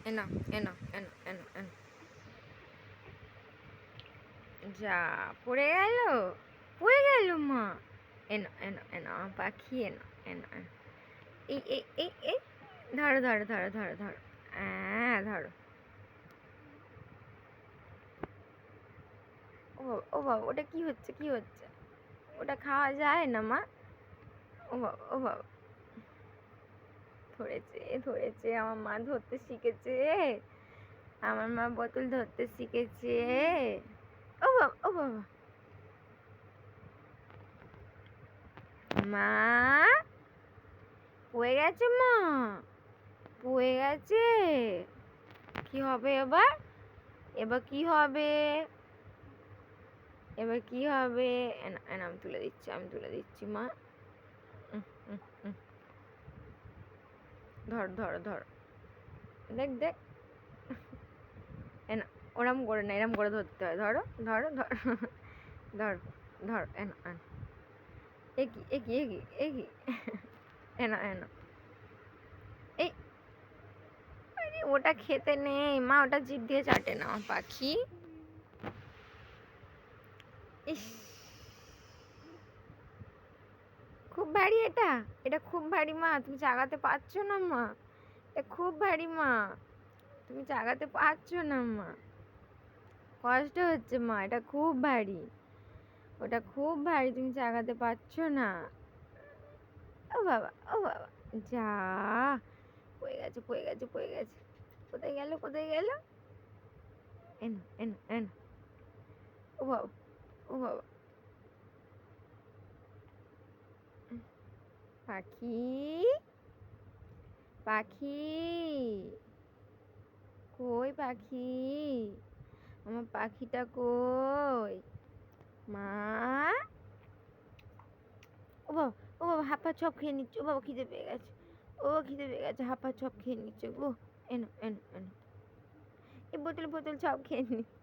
এনো এনো এনো এনো এনো। যা পড়ে গেল, পড়ে গেল মা। এনো এনো এনো আমার পাখি, এনো এনো এনো। এই এই এই এই ধরো ধরো ধরো ধরো ধরো। হ্যাঁ ধরো। ও ও বাবা, ওটা কি হচ্ছে, কি হচ্ছে? ওটা খাওয়া যায় না মা। ও বাবা, ও বাবা, ধরেছে ধরেছে, আমার মা ধরতে শিখেছে, আমার মা বোতল ধরতে শিখেছে। ও বাবা, ও বাবা, মা পড়ে গেছে মা, পড়ে গেছে। কি হবে এবার? এবার কি হবে? এবার কি হবে? আমি তুলে দিচ্ছি, আমি তুলে দিচ্ছি মা। ধর ধর ধর, দেখ দেখ। এনা, ওরম করে না, এরম করে ধরতে হয়। ধরো ধরো ধর ধর ধর। এনা এনা, এগি এগি এগি এগি। এনা এনা। এই, আরে ওটা খেতে নেই মা, ওটা জিভ দিয়ে চাটে না আমার পাখি। ইস, খুব ভারী এটা, এটা খুব ভারী মা, তুমি চাগাতে পারছো না মা। এটা খুব ভারী মা, তুমি চাগাতে পারছো না মা, কষ্ট হচ্ছে মা, এটা খুব ভারী, ওটা খুব ভারী, তুমি চাগাতে পারছো না। ও বাবা, ও বাবা, যা পড়ে গেছে, পড়ে গেছে, পড়ে গেছে। কোথায় গেল, কোথায় গেল? এনো এনো এনো। ও বাবা, ও বাবা, পাখি, পাখি, কই পাখি? আমার পাখিটা কই? মা, ও বাবা, ও বাবা, হাত পা চপ খেয়ে নিচ্ছে। ও বাবা, খিদে পেয়ে গেছে, ও খিদে পেয়ে গেছে, হাত পা চপ খেয়ে নিচ্ছে গো। এনো এনো এনো, এই বোতল বোতল সব খেয়ে নিচ্ছে।